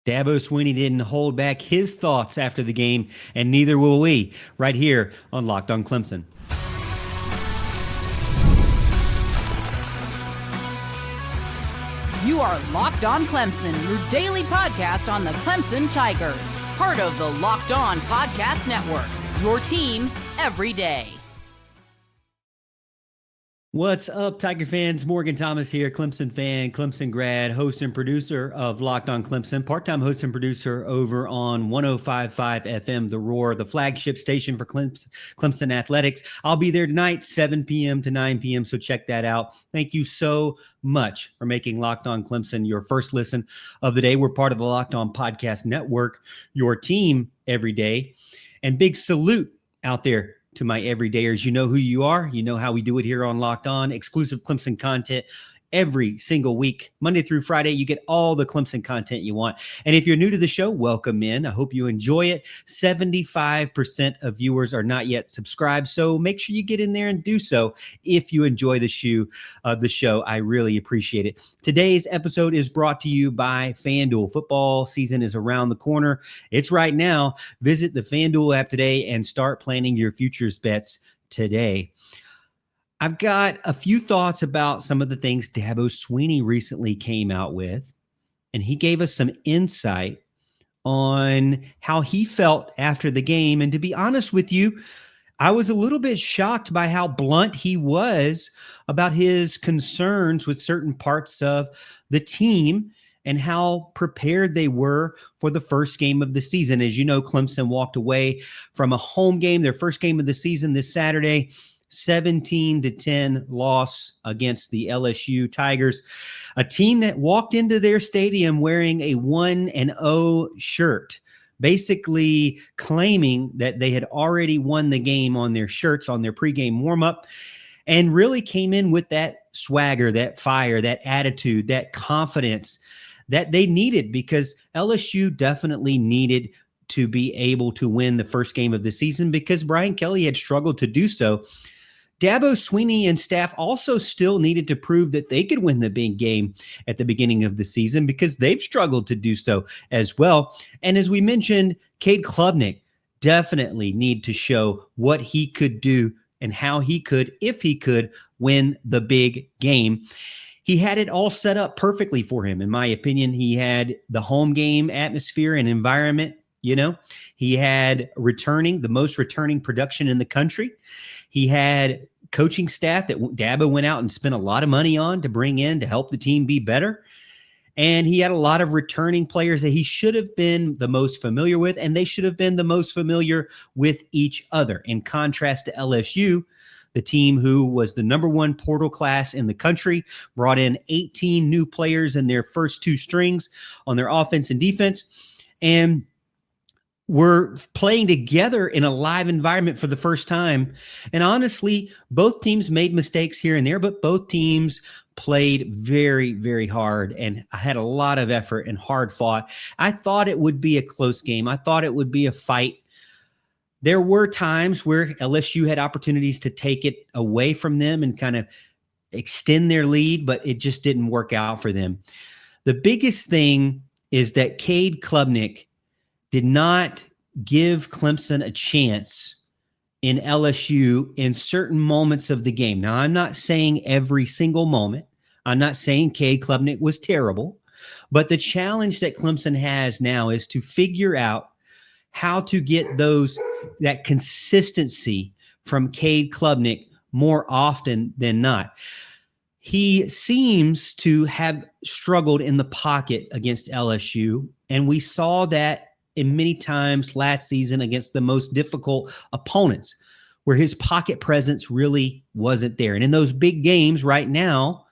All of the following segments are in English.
Dabo Sweeney didn't hold back his thoughts after the game, and neither will we, right here on Locked on Clemson. You are Locked on Clemson, your daily podcast on the Clemson Tigers. Part of the Locked on Podcast Network, your team every day. What's up, Tiger fans? Morgan Thomas here, Clemson fan, Clemson grad, host and producer of Locked on Clemson, part-time host and producer over on 105.5 FM, The Roar, the flagship station for Clemson athletics. I'll be there tonight, 7 p.m. to 9 p.m., so check that out. Thank you so much for making Locked on Clemson your first listen of the day. We're part of the Locked on Podcast Network, your team every day. And big salute out there to my everydayers. You know who you are. You know how we do it here on Locked On. Exclusive Clemson content every single week, Monday through Friday. You get all the Clemson content you want. And if you're new to the show, welcome in. I hope you enjoy it. 75% of viewers are not yet subscribed, so make sure you get in there and do so if you enjoy the show. I really appreciate it. Today's episode is brought to you by FanDuel. Football season is around the corner. It's right now. Visit the FanDuel app today and start planning your futures bets today. I've got a few thoughts about some of the things Dabo Sweeney recently came out with, and he gave us some insight on how he felt after the game. And to be honest with you, I was a little bit shocked by how blunt he was about his concerns with certain parts of the team and how prepared they were for the first game of the season. As you know, Clemson walked away from a home game, their first game of the season this Saturday, 17-10 loss against the LSU Tigers, a team that walked into their stadium wearing a 1-0 shirt, basically claiming that they had already won the game on their shirts on their pregame warmup, and really came in with that swagger, that fire, that attitude, that confidence that they needed, because LSU definitely needed to be able to win the first game of the season because Brian Kelly had struggled to do so. Dabo Sweeney and staff also still needed to prove that they could win the big game at the beginning of the season because they've struggled to do so as well. And as we mentioned, Cade Klubnik definitely need to show what he could do and how he could, if he could, win the big game. He had it all set up perfectly for him. In my opinion, he had the home game atmosphere and environment. You know, he had the most returning production in the country. He had coaching staff that Dabo went out and spent a lot of money on to bring in to help the team be better. And he had a lot of returning players that he should have been the most familiar with, and they should have been the most familiar with each other. In contrast to LSU, the team who was the number one portal class in the country, brought in 18 new players in their first two strings on their offense and defense, and were playing together in a live environment for the first time. And honestly, both teams made mistakes here and there, but both teams played very, very hard and had a lot of effort and hard fought. I thought it would be a close game. I thought it would be a fight. There were times where LSU had opportunities to take it away from them and kind of extend their lead, but it just didn't work out for them. The biggest thing is that Cade Klubnik did not give Clemson a chance in LSU in certain moments of the game. Now, I'm not saying every single moment. I'm not saying Cade Klubnik was terrible, but the challenge that Clemson has now is to figure out how to get that consistency from Cade Klubnik more often than not. He seems to have struggled in the pocket against LSU, and we saw that in many times last season against the most difficult opponents, where his pocket presence really wasn't there. And in those big games right now,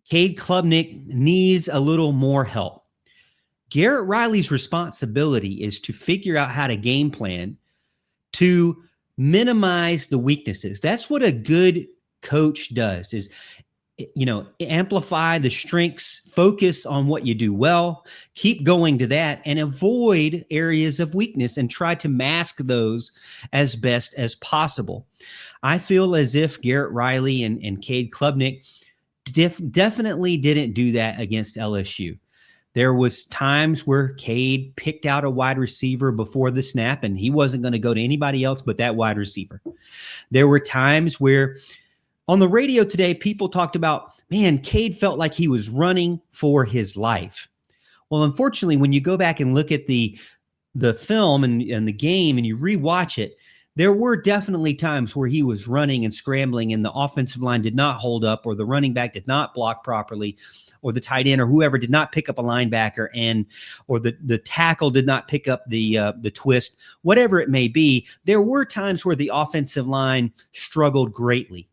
Cade Klubnik needs a little more help. Garrett Riley's responsibility is to figure out how to game plan to minimize the weaknesses. That's what a good coach does, is amplify the strengths, focus on what you do well, keep going to that, and avoid areas of weakness and try to mask those as best as possible. I feel as if Garrett Riley and Cade Klubnik definitely didn't do that against LSU. There was times where Cade picked out a wide receiver before the snap, and he wasn't going to go to anybody else but that wide receiver. There were times where on the radio today, people talked about, man, Cade felt like he was running for his life. Well, unfortunately, when you go back and look at the film and the game and you rewatch it, there were definitely times where he was running and scrambling and the offensive line did not hold up, or the running back did not block properly, or the tight end or whoever did not pick up a linebacker, or the tackle did not pick up the twist, whatever it may be. There were times where the offensive line struggled greatly.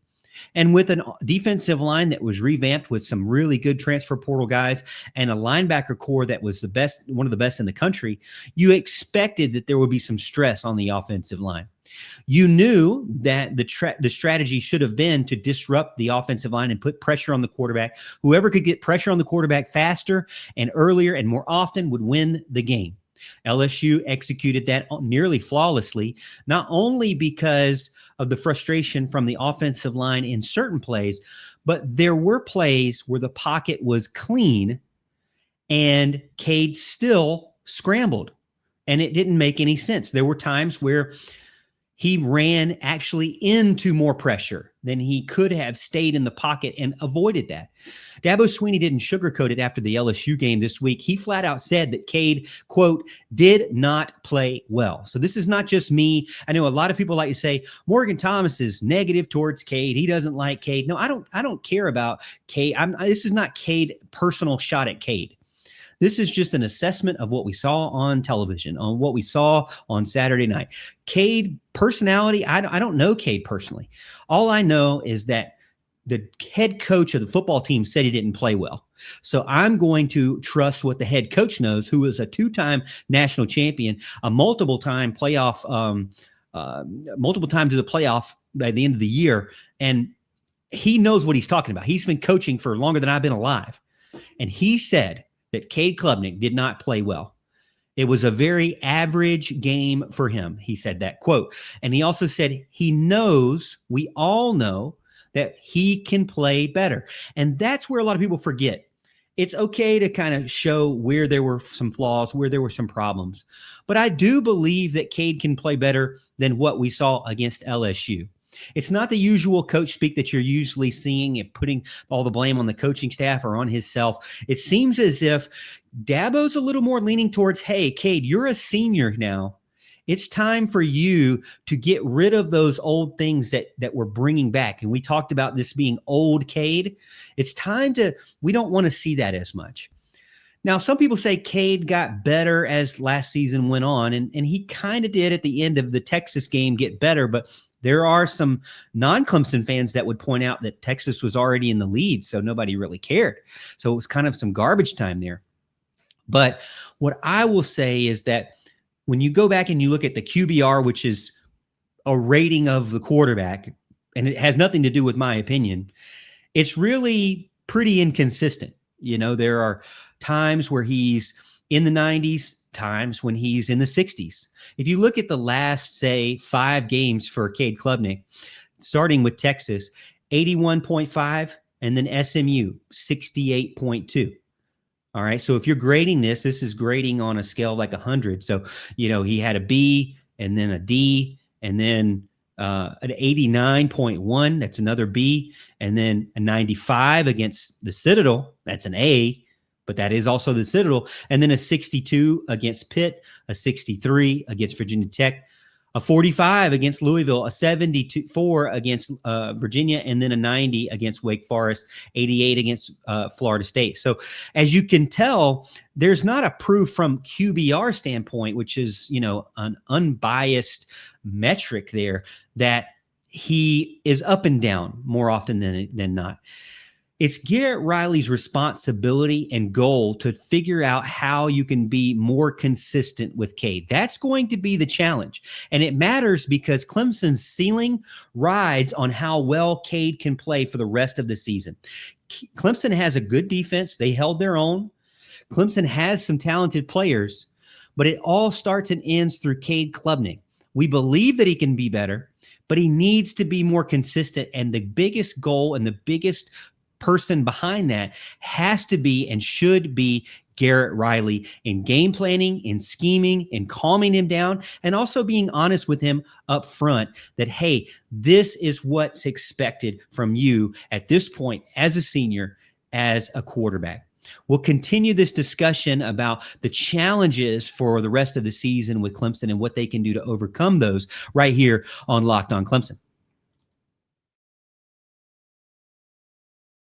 And with a defensive line that was revamped with some really good transfer portal guys and a linebacker core that was one of the best in the country, you expected that there would be some stress on the offensive line. You knew that the strategy should have been to disrupt the offensive line and put pressure on the quarterback. Whoever could get pressure on the quarterback faster and earlier and more often would win the game. LSU executed that nearly flawlessly, not only because of the frustration from the offensive line in certain plays, but there were plays where the pocket was clean and Cade still scrambled, and it didn't make any sense. There were times where he ran actually into more pressure than he could have stayed in the pocket and avoided that. Dabo Sweeney didn't sugarcoat it after the LSU game this week. He flat out said that Cade, quote, did not play well. So this is not just me. I know a lot of people like to say Morgan Thomas is negative towards Cade. He doesn't like Cade. No, I don't care about Cade. This is not Cade personal shot at Cade. This is just an assessment of what we saw on television, on what we saw on Saturday night. Cade personality, I don't know Cade personally. All I know is that the head coach of the football team said he didn't play well. So I'm going to trust what the head coach knows, who is a two-time national champion, a multiple times to the playoff by the end of the year. And he knows what he's talking about. He's been coaching for longer than I've been alive. And he said that Cade Klubnik did not play well. It was a very average game for him. He said that, quote. And he also said he knows, we all know, that he can play better. And that's where a lot of people forget. It's okay to kind of show where there were some flaws, where there were some problems. But I do believe that Cade can play better than what we saw against LSU. It's not the usual coach speak that you're usually seeing and putting all the blame on the coaching staff or on himself. It seems as if Dabo's a little more leaning towards, hey, Cade, you're a senior now. It's time for you to get rid of those old things that we're bringing back. And we talked about this being old Cade. It's time we don't want to see that as much. Now, some people say Cade got better as last season went on, and he kind of did at the end of the Texas game get better, but there are some non-Clemson fans that would point out that Texas was already in the lead, so nobody really cared. So it was kind of some garbage time there. But what I will say is that when you go back and you look at the QBR, which is a rating of the quarterback, and it has nothing to do with my opinion, it's really pretty inconsistent. You know, there are times where he's in the 90s, times when he's in the 60s. If you look at the last, say, 5 games for Cade Klubnik, starting with Texas, 81.5, and then SMU, 68.2. All right. So if you're grading this is grading on a scale like 100. So, you know, he had a B and then a D and then an 89.1. That's another B. And then a 95 against the Citadel. That's an A, but that is also the Citadel. And then a 62 against Pitt, a 63 against Virginia Tech, a 45 against Louisville, a 74 against Virginia, and then a 90 against Wake Forest, 88 against Florida State. So as you can tell, there's not a proof from QBR standpoint, which is, you know, an unbiased metric there, that he is up and down more often than not. It's Garrett Riley's responsibility and goal to figure out how you can be more consistent with Cade. That's going to be the challenge. And it matters because Clemson's ceiling rides on how well Cade can play for the rest of the season. Clemson has a good defense. They held their own. Clemson has some talented players, but it all starts and ends through Cade Klubnik. We believe that he can be better, but he needs to be more consistent. And the biggest goal and the biggest person behind that has to be and should be Garrett Riley in game planning, in scheming, in calming him down, and also being honest with him up front that, hey, this is what's expected from you at this point as a senior, as a quarterback. We'll continue this discussion about the challenges for the rest of the season with Clemson and what they can do to overcome those right here on Locked On Clemson.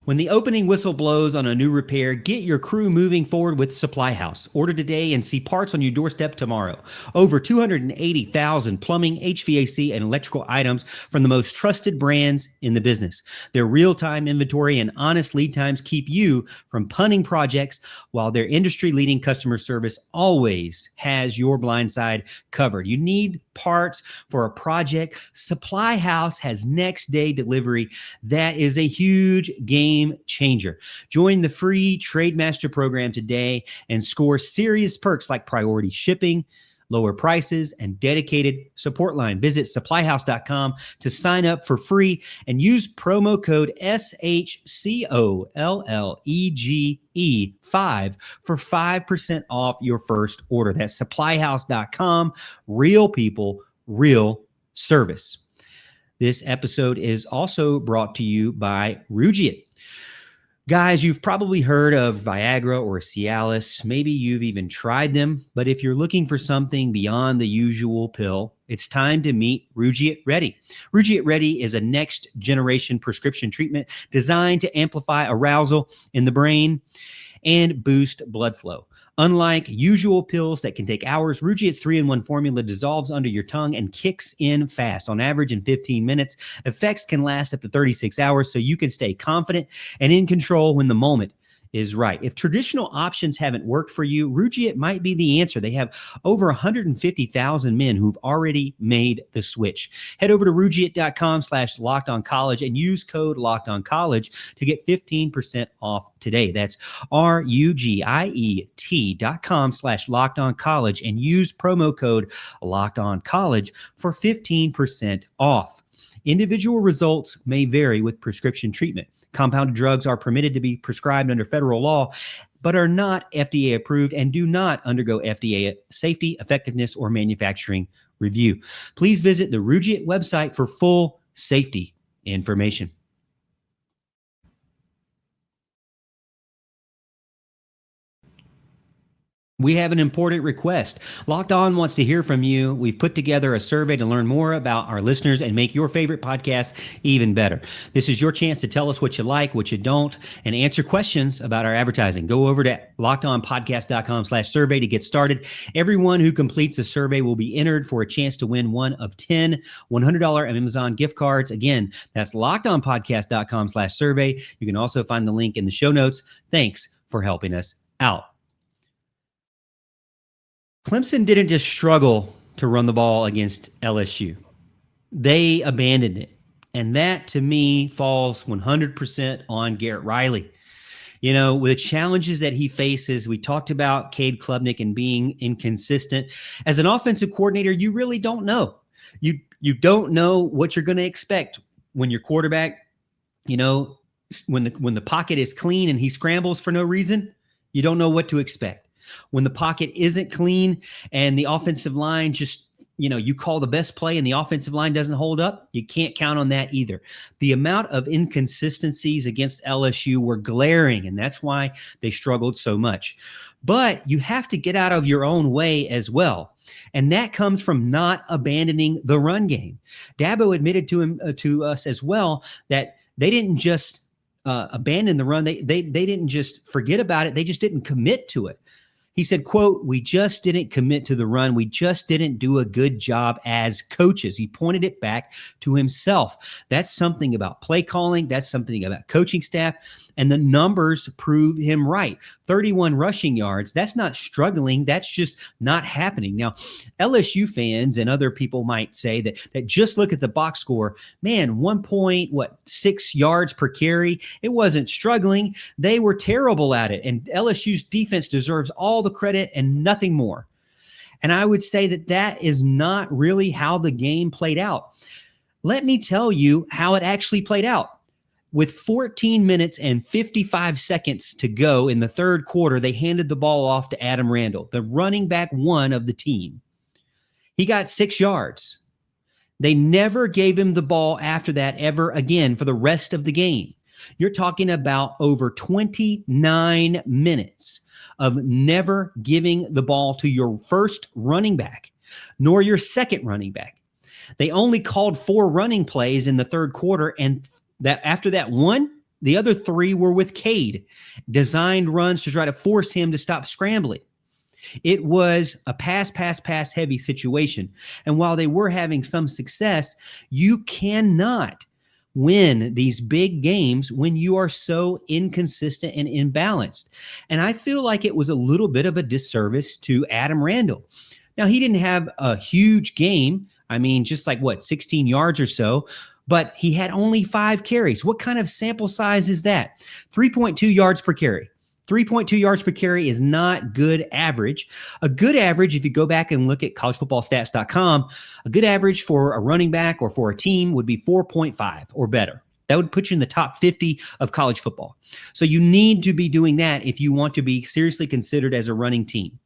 When the opening whistle blows on a new repair, get your crew moving forward with Supply House. Order today and see parts on your doorstep tomorrow. Over 280,000 plumbing, HVAC, and electrical items from the most trusted brands in the business. Their real-time inventory and honest lead times keep you from punting projects, while their industry-leading customer service always has your blind side covered. You need parts for a project. Supply House has next day delivery. That is a huge game changer. Join the free Trademaster program today and score serious perks like priority shipping, lower prices, and dedicated support line. Visit supplyhouse.com to sign up for free and use promo code SHCOLLEGE5 for 5% off your first order. That's supplyhouse.com. Real people, real service. This episode is also brought to you by Rugiet. Guys, you've probably heard of Viagra or Cialis. Maybe you've even tried them. But if you're looking for something beyond the usual pill, it's time to meet Rugiet Ready. Rugiet Ready is a next generation prescription treatment designed to amplify arousal in the brain and boost blood flow. Unlike usual pills that can take hours, Rugiet's 3-in-1 formula dissolves under your tongue and kicks in fast. On average, in 15 minutes, effects can last up to 36 hours, so you can stay confident and in control when the moment is right. If traditional options haven't worked for you, Rugiet might be the answer. They have over 150,000 men who've already made the switch. Head over to Rugiet.com/LockedOnCollege and use code LockedOnCollege to get 15% off today. That's RUGIET.com/LockedOnCollege and use promo code LockedOnCollege for 15% off. Individual results may vary with prescription treatment. Compounded drugs are permitted to be prescribed under federal law, but are not FDA approved and do not undergo FDA safety, effectiveness, or manufacturing review. Please visit the Rugiet website for full safety information. We have an important request. Locked On wants to hear from you. We've put together a survey to learn more about our listeners and make your favorite podcast even better. This is your chance to tell us what you like, what you don't, and answer questions about our advertising. Go over to lockedonpodcast.com/survey to get started. Everyone who completes the survey will be entered for a chance to win one of 10 $100 Amazon gift cards. Again, that's lockedonpodcast.com/survey. You can also find the link in the show notes. Thanks for helping us out. Clemson didn't just struggle to run the ball against LSU. They abandoned it. And that, to me, falls 100% on Garrett Riley. You know, with the challenges that he faces, we talked about Cade Klubnik and being inconsistent. As an offensive coordinator, you really don't know. You don't know what you're going to expect when your quarterback, you know, when the pocket is clean and he scrambles for no reason, you don't know what to expect. When the pocket isn't clean and the offensive line just, you know, you call the best play and the offensive line doesn't hold up, you can't count on that either. The amount of inconsistencies against LSU were glaring, and that's why they struggled so much. But you have to get out of your own way as well. And that comes from not abandoning the run game. Dabo admitted to us as well that they didn't just abandon the run. They didn't just forget about it. They just didn't commit to it. He said, quote, "We just didn't commit to the run. We just didn't do a good job as coaches." He pointed it back to himself. That's something about play calling. That's something about coaching staff. And the numbers prove him right. 31 rushing yards. That's not struggling. That's just not happening. Now, LSU fans and other people might say that just look at the box score. Man, 1.6 yards per carry. It wasn't struggling. They were terrible at it. And LSU's defense deserves all the credit and nothing more. And I would say that is not really how the game played out. Let me tell you how it actually played out. With 14 minutes and 55 seconds to go in the third quarter, they handed the ball off to Adam Randall, the running back one of the team. He got 6 yards. They never gave him the ball after that ever again for the rest of the game. You're talking about over 29 minutes of never giving the ball to your first running back, nor your second running back. They only called 4 running plays in the third quarter, and that after that one, the other 3 were with Cade, designed runs to try to force him to stop scrambling. It was a pass heavy situation. And while they were having some success, you cannot win these big games when you are so inconsistent and imbalanced. And I feel like it was a little bit of a disservice to Adam Randall. Now, he didn't have a huge game. I mean, just like 16 yards or so, but he had only 5 carries. What kind of sample size is that? 3.2 yards per carry. 3.2 yards per carry is not good average. A good average, if you go back and look at collegefootballstats.com, a good average for a running back or for a team would be 4.5 or better. That would put you in the top 50 of college football. So you need to be doing that if you want to be seriously considered as a running team.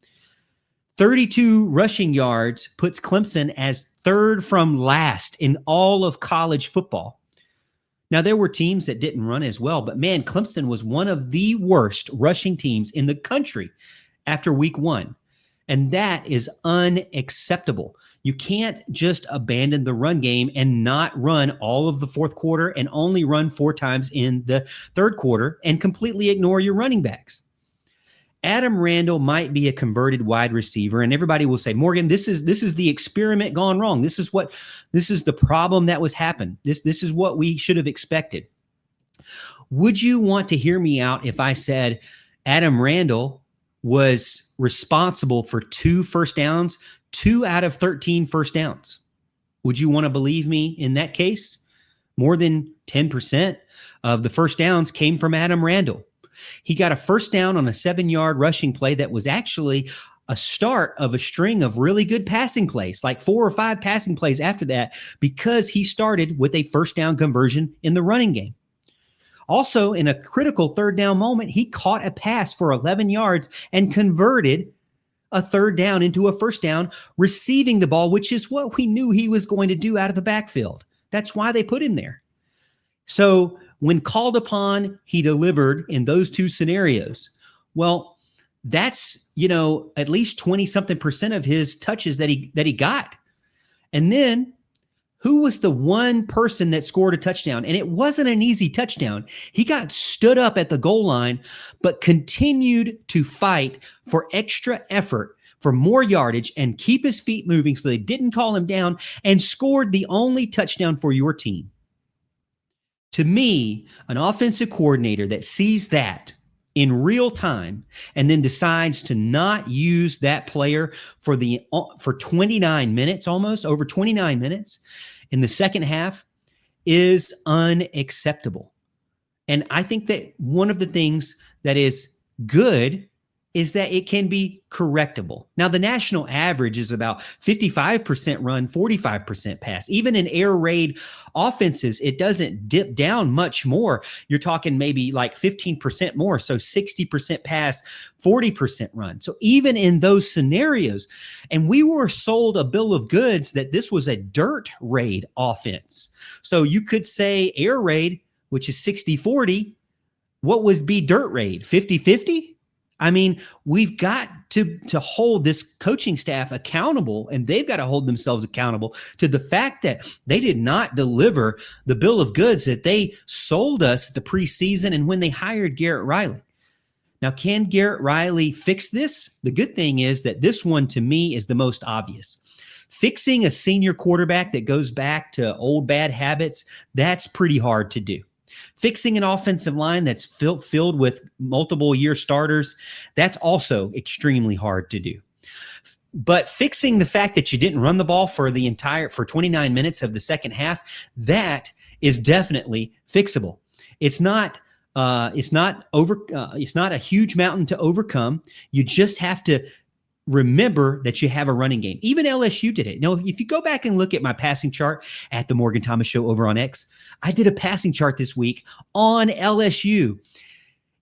32 rushing yards puts Clemson as 3rd from last in all of college football. Now, there were teams that didn't run as well, but man, Clemson was one of the worst rushing teams in the country after week 1. And that is unacceptable. You can't just abandon the run game and not run all of the fourth quarter and only run 4 times in the third quarter and completely ignore your running backs. Adam Randall might be a converted wide receiver, and everybody will say, Morgan, this is the experiment gone wrong. This is the problem that was happened. This is what we should have expected. Would you want to hear me out if I said Adam Randall was responsible for 2 first downs, 2 out of 13 first downs? Would you want to believe me in that case? More than 10% of the first downs came from Adam Randall. He got a first down on a 7-yard rushing play that was actually a start of a string of really good passing plays, like 4 or 5 passing plays after that, because he started with a first down conversion in the running game. Also, in a critical third down moment, he caught a pass for 11 yards and converted a third down into a first down, receiving the ball, which is what we knew he was going to do out of the backfield. That's why they put him there. So when called upon, he delivered in those 2 scenarios. Well, that's, at least 20-something% of his touches that he got. And then who was the one person that scored a touchdown? And it wasn't an easy touchdown. He got stood up at the goal line, but continued to fight for extra effort, for more yardage, and keep his feet moving so they didn't call him down, and scored the only touchdown for your team. To me, an offensive coordinator that sees that in real time and then decides to not use that player for 29 minutes, almost over 29 minutes in the second half, is unacceptable. And I think that one of the things that is good is that it can be correctable. Now, the national average is about 55% run, 45% pass. Even in air raid offenses, it doesn't dip down much more. You're talking maybe like 15% more. So 60% pass, 40% run. So even in those scenarios, and we were sold a bill of goods that this was a dirt raid offense. So you could say air raid, which is 60-40, what would be dirt raid? 50-50? I mean, we've got to hold this coaching staff accountable, and they've got to hold themselves accountable to the fact that they did not deliver the bill of goods that they sold us at the preseason and when they hired Garrett Riley. Now, can Garrett Riley fix this? The good thing is that this one, to me, is the most obvious. Fixing a senior quarterback that goes back to old bad habits, that's pretty hard to do. Fixing an offensive line that's filled with multiple year starters, that's also extremely hard to do. But fixing the fact that you didn't run the ball for 29 minutes of the second half, that is definitely fixable. It's not a huge mountain to overcome. You just have to remember that you have a running game. Even LSU did it. Now, if you go back and look at my passing chart at the Morgan Thomas Show over on X, I did a passing chart this week on LSU.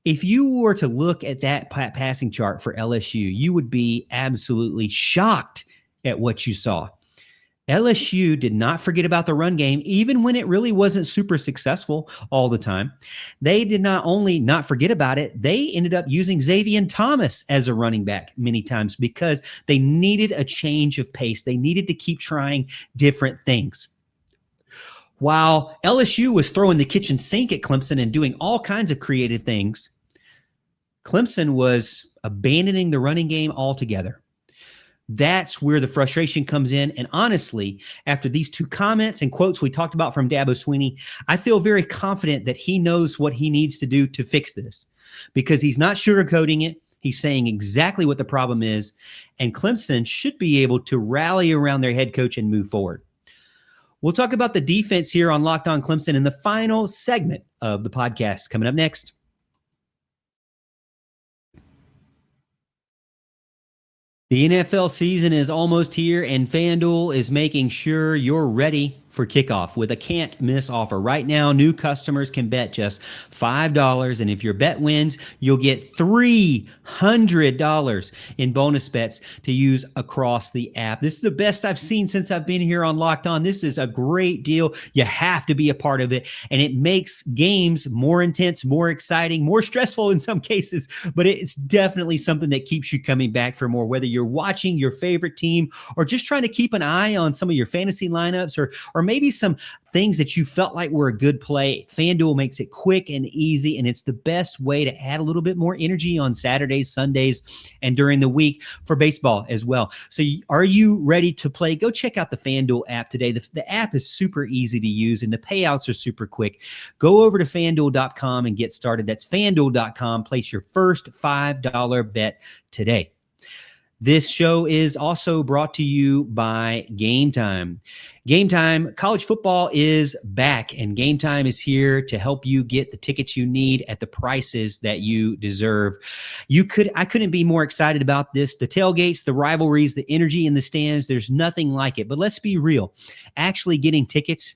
If you were to look at that passing chart for LSU, you would be absolutely shocked at what you saw. LSU did not forget about the run game, even when it really wasn't super successful all the time. They did not only not forget about it, they ended up using Xavier Thomas as a running back many times because they needed a change of pace. They needed to keep trying different things. While LSU was throwing the kitchen sink at Clemson and doing all kinds of creative things, Clemson was abandoning the running game altogether. That's where the frustration comes in. And honestly, after these two comments and quotes we talked about from Dabo Sweeney, I feel very confident that he knows what he needs to do to fix this because he's not sugarcoating it. He's saying exactly what the problem is. And Clemson should be able to rally around their head coach and move forward. We'll talk about the defense here on Locked On Clemson in the final segment of the podcast coming up next. The NFL season is almost here, and FanDuel is making sure you're ready for kickoff with a can't-miss offer. Right now, new customers can bet just $5, and if your bet wins, you'll get $300 in bonus bets to use across the app. This is the best I've seen since I've been here on Locked On. This is a great deal. You have to be a part of it, and it makes games more intense, more exciting, more stressful in some cases, but it's definitely something that keeps you coming back for more, whether you're watching your favorite team or just trying to keep an eye on some of your fantasy lineups or maybe some things that you felt like were a good play. FanDuel makes it quick and easy, and it's the best way to add a little bit more energy on Saturdays, Sundays, and during the week for baseball as well. So are you ready to play? Go check out the FanDuel app today. The app is super easy to use, and the payouts are super quick. Go over to FanDuel.com and get started. That's FanDuel.com. Place your first $5 bet today. This show is also brought to you by Game Time. Game Time, college football is back, and Game Time is here to help you get the tickets you need at the prices that you deserve. I couldn't be more excited about this. The tailgates, the rivalries, the energy in the stands, there's nothing like it. But let's be real. Actually getting tickets,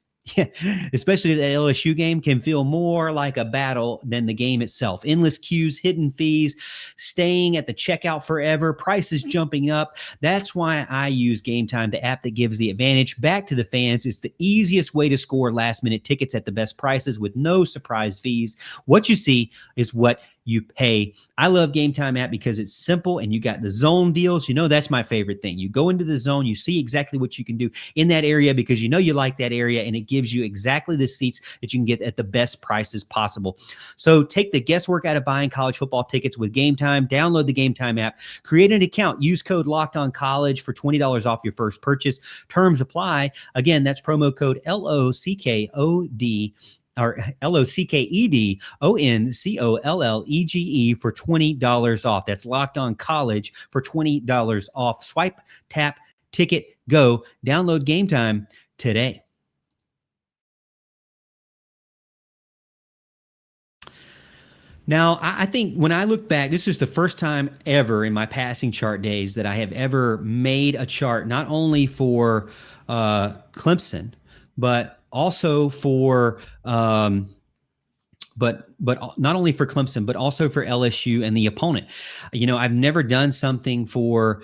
especially that LSU game, can feel more like a battle than the game itself. Endless queues, hidden fees, staying at the checkout forever, prices jumping up. That's why I use Game Time, the app that gives the advantage back to the fans. It's the easiest way to score last-minute tickets at the best prices with no surprise fees. What you see is what you pay. I love Game Time app because it's simple and you got the zone deals. You know, that's my favorite thing. You go into the zone, you see exactly what you can do in that area because you know you like that area, and it gives you exactly the seats that you can get at the best prices possible. So take the guesswork out of buying college football tickets with Game Time. Download the Game Time app, create an account, use code LOCKEDONCollege for $20 off your first purchase. Terms apply. Again, that's promo code LOCKOD or LOCKEDONCOLLEGE for $20 off. That's Locked On College for $20 off. Swipe, tap, ticket, go. Download Game Time today. Now, I think when I look back, this is the first time ever in my passing chart days that I have ever made a chart, not only for Clemson, but also for but not only for Clemson, but also for LSU and the opponent. You know, I've never done something for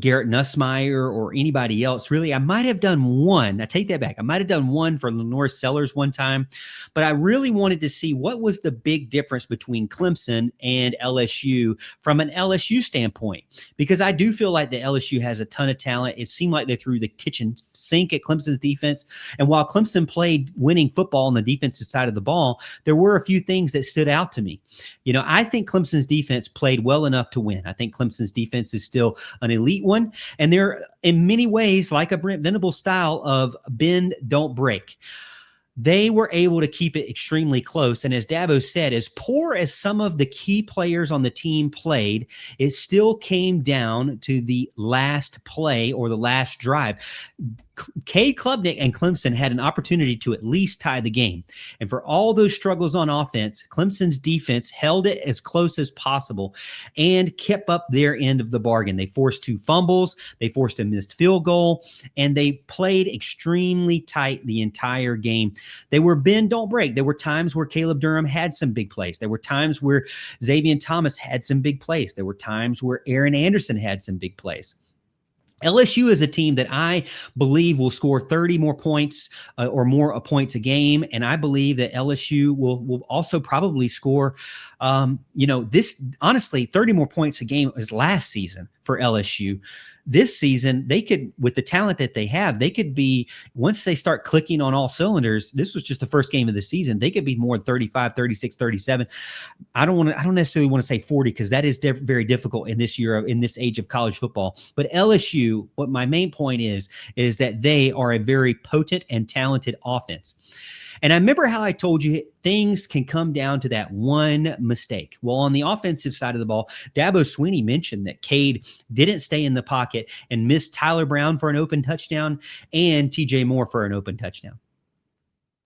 Garrett Nussmeier or anybody else. Really, I might have done one. I take that back. I might have done one for Lenore Sellers one time, but I really wanted to see what was the big difference between Clemson and LSU from an LSU standpoint, because I do feel like the LSU has a ton of talent. It seemed like they threw the kitchen sink at Clemson's defense. And while Clemson played winning football on the defensive side of the ball, there were a few things that stood out to me. You know, I think Clemson's defense played well enough to win. I think Clemson's defense is still an elite one, and they're in many ways like a Brent Venables style of bend, don't break. they were able to keep it extremely close. And as Dabo said, as poor as some of the key players on the team played, it still came down to the last play or the last drive. Cade Klubnik and Clemson had an opportunity to at least tie the game. And for all those struggles on offense, Clemson's defense held it as close as possible and kept up their end of the bargain. They forced 2 fumbles, they forced a missed field goal, and they played extremely tight the entire game. They were bend, don't break. There were times where Caleb Durham had some big plays. There were times where Xavier Thomas had some big plays. There were times where Aaron Anderson had some big plays. LSU is a team that I believe will score 30 more points or more points a game. And I believe that LSU will also probably score, this honestly, 30 more points a game is last season for LSU. This season, they could, with the talent that they have, they could be, once they start clicking on all cylinders, this was just the first game of the season, they could be more than 35, 36, 37. I don't necessarily want to say 40 because that is very difficult in this year, in this age of college football. But LSU, what my main point is that they are a very potent and talented offense. And I remember how I told you things can come down to that one mistake. Well, on the offensive side of the ball, Dabo Sweeney mentioned that Cade didn't stay in the pocket and missed Tyler Brown for an open touchdown and TJ Moore for an open touchdown.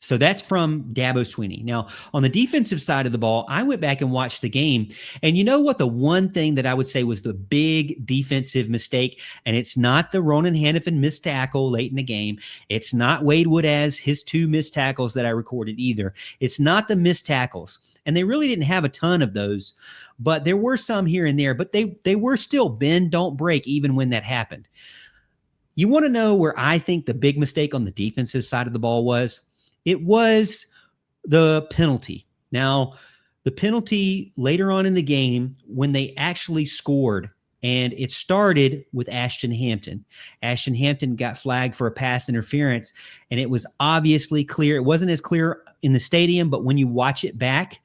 So that's from Dabo Sweeney. Now, on the defensive side of the ball, I went back and watched the game. And you know what? The one thing that I would say was the big defensive mistake, and it's not the Ronan Hannafin missed tackle late in the game. It's not Wade Woodaz, his 2 missed tackles that I recorded either. It's not the missed tackles. And they really didn't have a ton of those, but there were some here and there. But they were still bend, don't break, even when that happened. You want to know where I think the big mistake on the defensive side of the ball was? It was the penalty. Now, the penalty later on in the game when they actually scored, and it started with Ashton Hampton. Ashton Hampton got flagged for a pass interference, and it was obviously clear. It wasn't as clear in the stadium, but when you watch it back,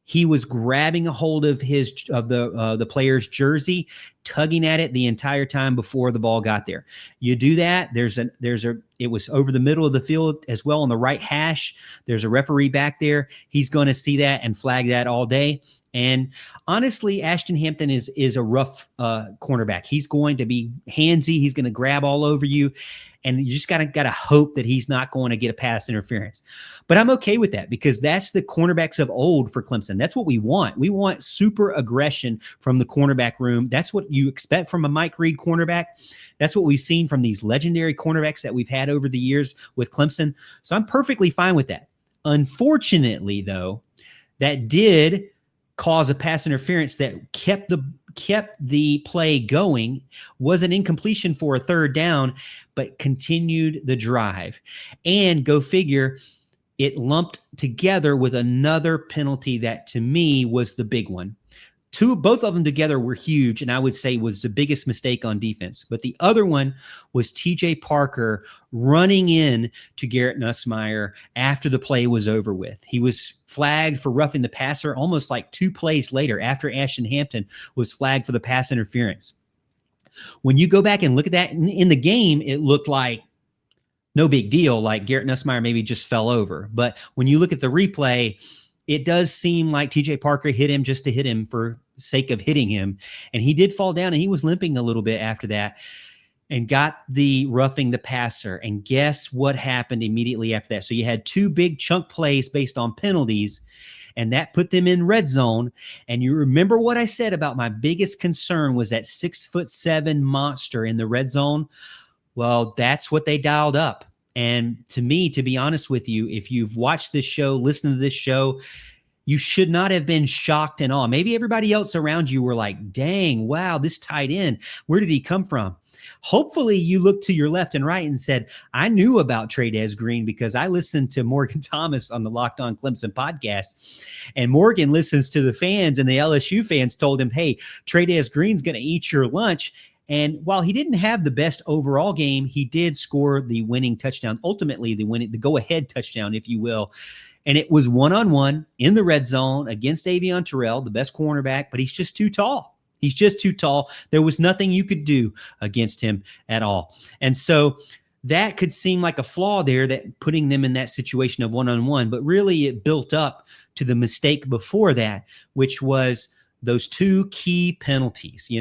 he was grabbing a hold of the player's jersey, tugging at it the entire time before the ball got there. You do that. It was over the middle of the field as well on the right hash. There's a referee back there. He's going to see that and flag that all day. And honestly, Ashton Hampton is a rough cornerback. He's going to be handsy. He's going to grab all over you. And you just gotta hope that he's not going to get a pass interference. But I'm okay with that because that's the cornerbacks of old for Clemson. That's what we want. We want super aggression from the cornerback room. That's what you expect from a Mike Reed cornerback. That's what we've seen from these legendary cornerbacks that we've had over the years with Clemson. So I'm perfectly fine with that. Unfortunately, though, that did cause a pass interference that kept the play going, was an incompletion for a 3rd down, but continued the drive. And go figure, it lumped together with another penalty that to me was the big one. Both of them together were huge, and I would say was the biggest mistake on defense. But the other one was TJ Parker running in to Garrett Nussmeier after the play was over with. He was flagged for roughing the passer almost like 2 plays later after Ashton Hampton was flagged for the pass interference. When you go back and look at that in the game, it looked like no big deal, like Garrett Nussmeier maybe just fell over. But when you look at the replay, it does seem like TJ Parker hit him just to hit him for sake of hitting him. And he did fall down and he was limping a little bit after that and got the roughing the passer. And guess what happened immediately after that? So you had 2 big chunk plays based on penalties, and that put them in red zone. And you remember what I said about my biggest concern was that 6'7" monster in the red zone. Well, that's what they dialed up. And to me, to be honest with you, if you've watched this show, listened to this show, you should not have been shocked and awe. Maybe everybody else around you were like, dang, wow, this tight end, where did he come from? Hopefully you looked to your left and right and said, I knew about Trey'Dez Green because I listened to Morgan Thomas on the Locked On Clemson podcast. And Morgan listens to the fans, and the LSU fans told him, hey, Trey'Dez Green's going to eat your lunch. And while he didn't have the best overall game, he did score the winning touchdown, ultimately the go-ahead touchdown, if you will. And it was one-on-one in the red zone against Avion Terrell, the best cornerback, but he's just too tall. He's just too tall. There was nothing you could do against him at all. And so that could seem like a flaw there, that putting them in that situation of one-on-one, but really it built up to the mistake before that, which was those 2 key penalties.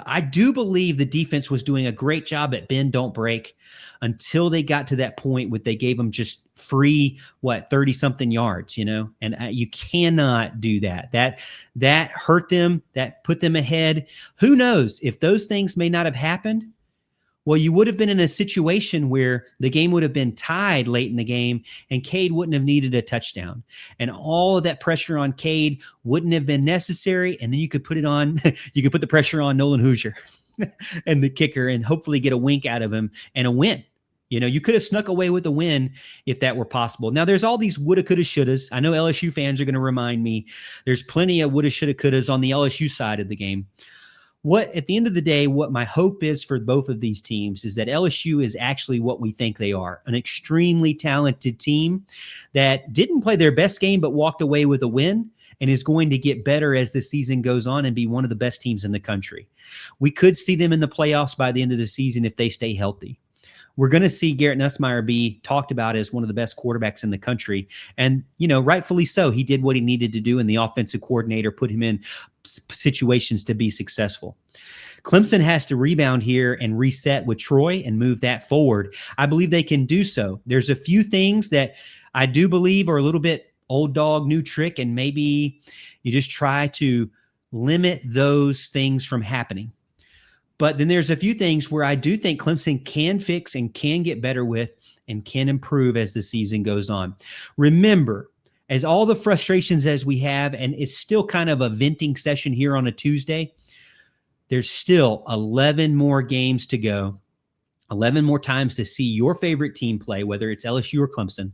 I do believe the defense was doing a great job at bend, don't break, until they got to that point where they gave them just free, 30 something yards, and you cannot do that. That hurt them, that put them ahead. Who knows if those things may not have happened? Well, you would have been in a situation where the game would have been tied late in the game and Cade wouldn't have needed a touchdown. And all of that pressure on Cade wouldn't have been necessary. And then you could put the pressure on Nolan Hoosier and the kicker and hopefully get a wink out of him and a win. You could have snuck away with a win if that were possible. Now, there's all these woulda, coulda, shouldas. I know LSU fans are going to remind me there's plenty of woulda, shoulda, couldas on the LSU side of the game. At the end of the day, what my hope is for both of these teams is that LSU is actually what we think they are, an extremely talented team that didn't play their best game but walked away with a win and is going to get better as the season goes on and be one of the best teams in the country. We could see them in the playoffs by the end of the season if they stay healthy. We're going to see Garrett Nussmeier be talked about as one of the best quarterbacks in the country. And, rightfully so. He did what he needed to do, and the offensive coordinator put him in situations to be successful. Clemson has to rebound here and reset with Troy and move that forward. I believe they can do so. There's a few things that I do believe are a little bit old dog, new trick, and maybe you just try to limit those things from happening. But then there's a few things where I do think Clemson can fix and can get better with and can improve as the season goes on. Remember, as all the frustrations as we have, and it's still kind of a venting session here on a Tuesday, there's still 11 more games to go, 11 more times to see your favorite team play, whether it's LSU or Clemson,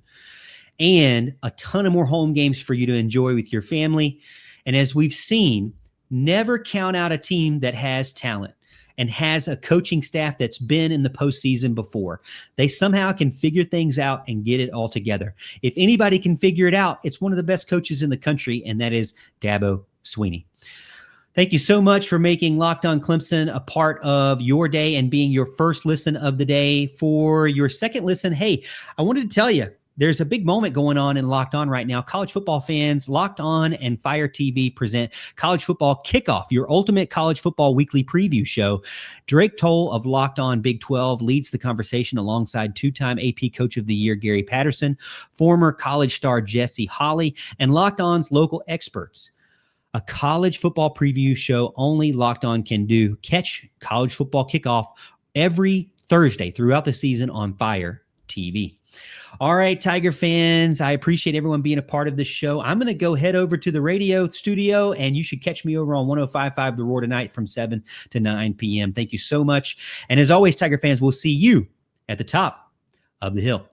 and a ton of more home games for you to enjoy with your family. And as we've seen, never count out a team that has talent and has a coaching staff that's been in the postseason before. They somehow can figure things out and get it all together. If anybody can figure it out, it's one of the best coaches in the country, and that is Dabo Sweeney. Thank you so much for making Locked On Clemson a part of your day and being your first listen of the day. For your second listen, hey, I wanted to tell you, there's a big moment going on in Locked On right now. College football fans, Locked On and Fire TV present College Football Kickoff, your ultimate college football weekly preview show. Drake Toll of Locked On Big 12 leads the conversation alongside 2-time AP Coach of the Year Gary Patterson, former college star Jesse Holley, and Locked On's local experts. A college football preview show only Locked On can do. Catch College Football Kickoff every Thursday throughout the season on Fire TV. All right, Tiger fans, I appreciate everyone being a part of this show. I'm going to go head over to the radio studio, and you should catch me over on 105.5 The Roar tonight from 7 to 9 p.m. Thank you so much. And as always, Tiger fans, we'll see you at the top of the hill.